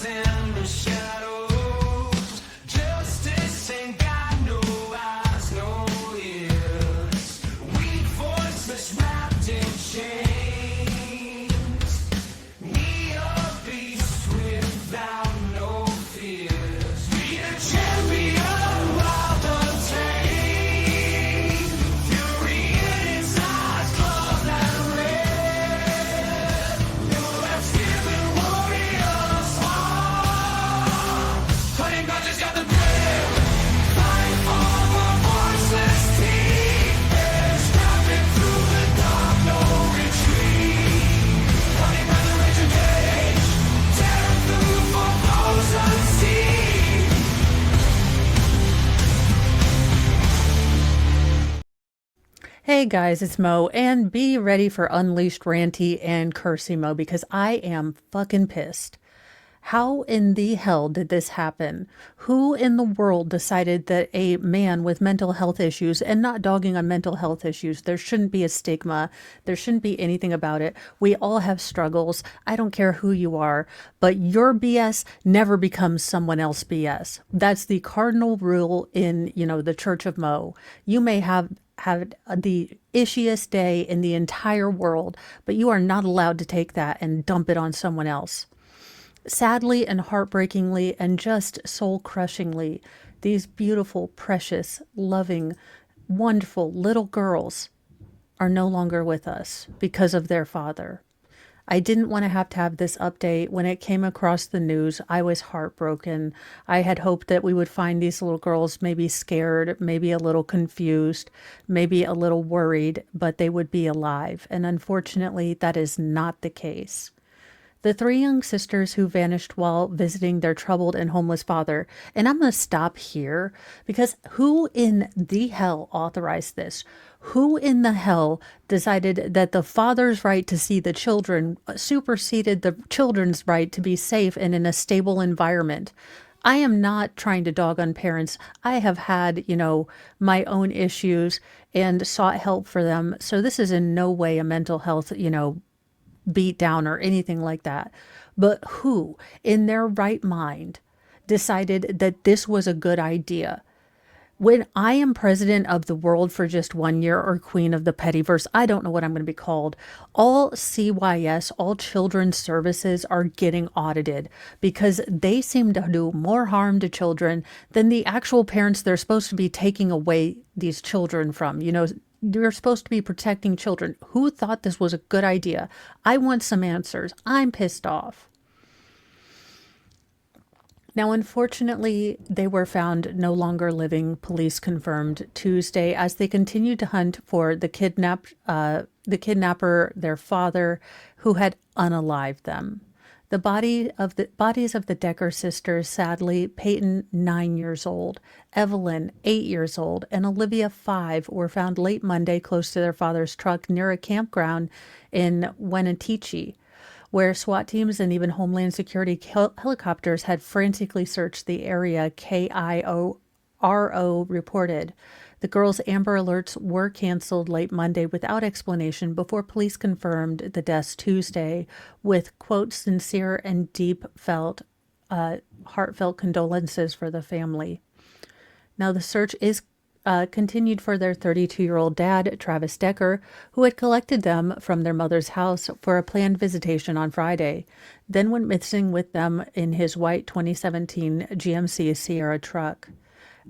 in the shadows. Justice ain't got no eyes, no ears. Weak voices wrapped in chains. Need a beast without no fears. Be a champion while untamed. Fury in his eyes, claws that red. No less given warriors fall. Cutting grudges got the grip. Fight for the voiceless team. Scrapping through the dark, no retreat. Running by the raging cage. Tearing through for those unseen. Hey guys, it's Mo, and be ready for Unleashed Ranty and Cursey Mo because I am fucking pissed. How in the hell did this happen? Who in the world decided that a man with mental health issues, and not dogging on mental health issues, there shouldn't be a stigma, there shouldn't be anything about it. We all have struggles. I don't care who you are, but your BS never becomes someone else's BS. That's the cardinal rule in, the Church of Mo. You may have the ishiest day in the entire world, but you are not allowed to take that and dump it on someone else. Sadly and heartbreakingly and just soul-crushingly, these beautiful, precious, loving, wonderful little girls are no longer with us because of their father. I didn't want to have this update. When it came across the news, I was heartbroken. I had hoped that we would find these little girls maybe scared, maybe a little confused, maybe a little worried, but they would be alive. And unfortunately, that is not the case. The three young sisters who vanished while visiting their troubled and homeless father. And I'm going to stop here because who in the hell authorized this? Who in the hell decided that the father's right to see the children superseded the children's right to be safe and in a stable environment? I am not trying to dog on parents. I have had, my own issues and sought help for them. So this is in no way a mental health, beat down or anything like that. But who in their right mind decided that this was a good idea? When I am president of the world for just 1 year or queen of the pettyverse, I don't know what I'm going to be called. All CYS, all children's services are getting audited because they seem to do more harm to children than the actual parents they're supposed to be taking away these children from. You're supposed to be protecting children. Who thought this was a good idea? I want some answers. I'm pissed off. Now, unfortunately, they were found no longer living, police confirmed Tuesday, as they continued to hunt for the kidnapper, their father, who had unalived them. The bodies of the Decker sisters, sadly, Paityn, 9 years old, Evelyn, 8 years old, and Olivia, 5, were found late Monday close to their father's truck near a campground in Wenatchee, where SWAT teams and even Homeland Security helicopters had frantically searched the area, KIRO reported. The girls' Amber Alerts were canceled late Monday without explanation before police confirmed the deaths Tuesday with, quote, sincere and heartfelt condolences for the family. Now, the search is continued for their 32-year-old dad, Travis Decker, who had collected them from their mother's house for a planned visitation on Friday, then went missing with them in his white 2017 GMC Sierra truck.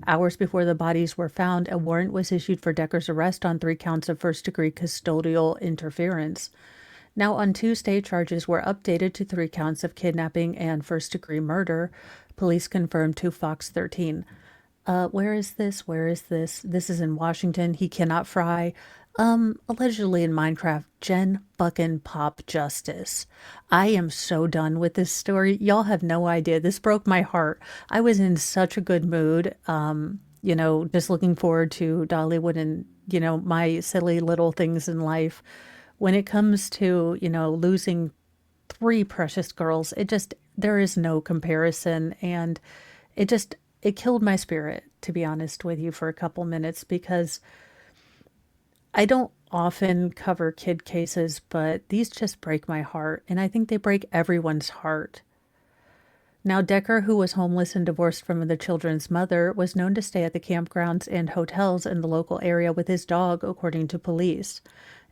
Hours before the bodies were found, a warrant was issued for Decker's arrest on 3 counts of first-degree custodial interference. Now, on Tuesday, charges were updated to 3 counts of kidnapping and first-degree murder, police confirmed to Fox 13. Where is this? Where is this? This is in Washington. He cannot fry. Allegedly in Minecraft, Jen fucking Pop Justice. I am so done with this story. Y'all have no idea. This broke my heart. I was in such a good mood. Just looking forward to Dollywood and, my silly little things in life. When it comes to, losing 3 precious girls, there is no comparison. And it killed my spirit, to be honest with you, for a couple minutes, because I don't often cover kid cases, but these just break my heart, and I think they break everyone's heart. Now, Decker, who was homeless and divorced from the children's mother, was known to stay at the campgrounds and hotels in the local area with his dog, according to police.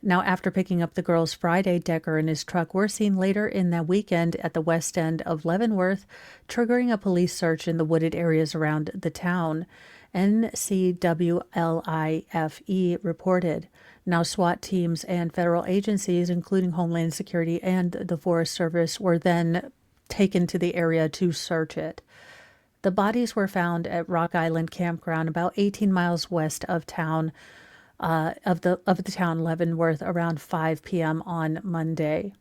Now, after picking up the girls Friday, Decker and his truck were seen later in that weekend at the west end of Leavenworth, triggering a police search in the wooded areas around the town. NCWLIFE reported. Now, SWAT teams and federal agencies, including Homeland Security and the Forest Service, were then taken to the area to search it. The bodies were found at Rock Island Campground, about 18 miles west of town, of the town Leavenworth, around 5 p.m. on Monday.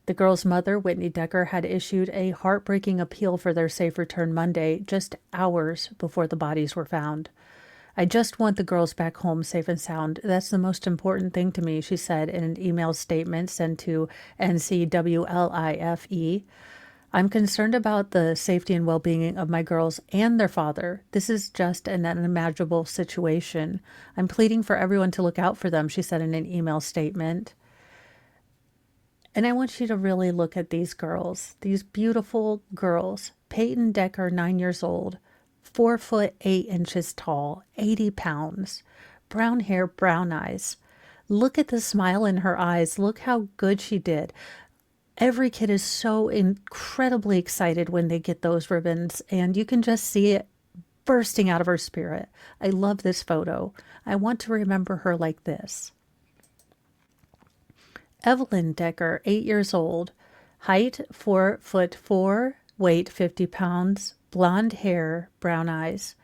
The girls' mother, Whitney Decker, had issued a heartbreaking appeal for their safe return Monday, just hours before the bodies were found. I just want the girls back home safe and sound. That's the most important thing to me, she said in an email statement sent to NCWLIFE. I'm concerned about the safety and well-being of my girls and their father. This is just an unimaginable situation. I'm pleading for everyone to look out for them, she said in an email statement. And I want you to really look at these girls, these beautiful girls. Paityn Decker, 9 years old, 4'8" tall, 80 pounds, brown hair, brown eyes. Look at the smile in her eyes. Look how good she did. Every kid is so incredibly excited when they get those ribbons, and you can just see it bursting out of her spirit. I love this photo. I want to remember her like this. Evelyn Decker, 8 years old, height 4'4", weight 50 pounds, blonde hair, brown eyes.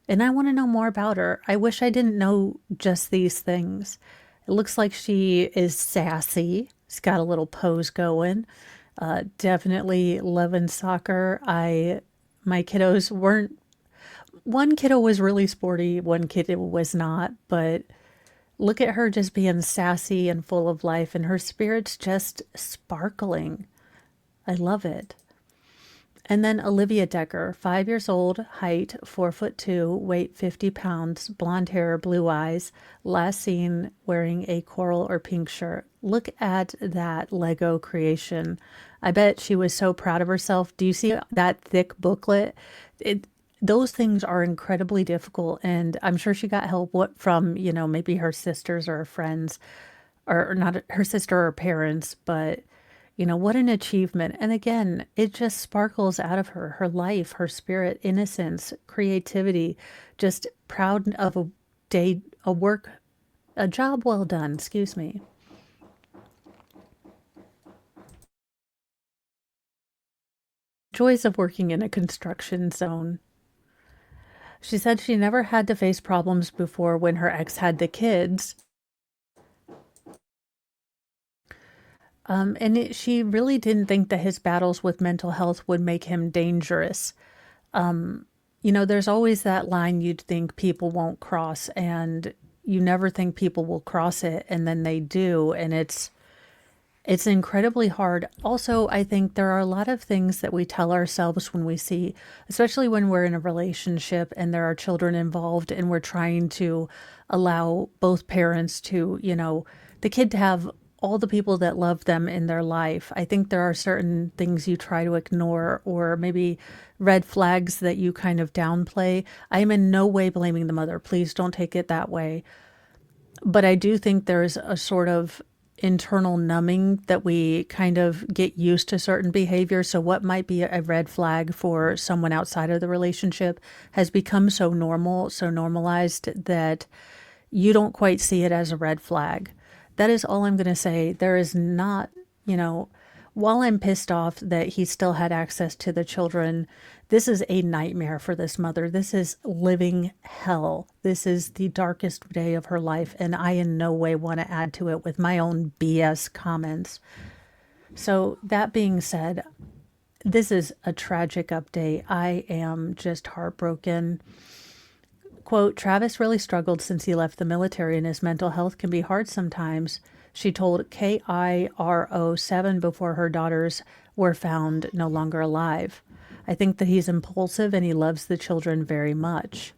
And I want to know more about her. I wish I didn't know just these things. It looks like she is sassy. She's got a little pose going. Definitely loving soccer. My kiddos weren't. One kiddo was really sporty. One kiddo was not. But look at her just being sassy and full of life, and her spirit's just sparkling. I love it. And then Olivia Decker, 5 years old, height 4'2", weight 50 pounds, blonde hair, blue eyes, last seen wearing a coral or pink shirt. Look at that Lego creation. I bet she was so proud of herself. Do you see that thick booklet? Those things are incredibly difficult, and I'm sure she got help from, maybe her sisters or her friends, or not her sister or parents, but what an achievement. And again, it just sparkles out of her life, her spirit, innocence, creativity, just proud of a job well done, excuse me. Joys of working in a construction zone. She said she never had to face problems before when her ex had the kids. She really didn't think that his battles with mental health would make him dangerous. There's always that line you'd think people won't cross, and you never think people will cross it, and then they do, and it's incredibly hard. Also, I think there are a lot of things that we tell ourselves when we see, especially when we're in a relationship and there are children involved, and we're trying to allow both parents to, the kid to have all the people that love them in their life. I think there are certain things you try to ignore, or maybe red flags that you kind of downplay. I am in no way blaming the mother. Please don't take it that way. But I do think there's a sort of internal numbing that we kind of get used to certain behavior. So what might be a red flag for someone outside of the relationship has become so normal, so normalized, that you don't quite see it as a red flag. That is all I'm going to say. There is not, while I'm pissed off that he still had access to the children, this is a nightmare for this mother. This is living hell. This is the darkest day of her life, and I in no way want to add to it with my own BS comments. So that being said, this is a tragic update. I am just heartbroken. Quote, Travis really struggled since he left the military, and his mental health can be hard sometimes, she told KIRO7 before her daughters were found no longer alive. I think that he's impulsive and he loves the children very much.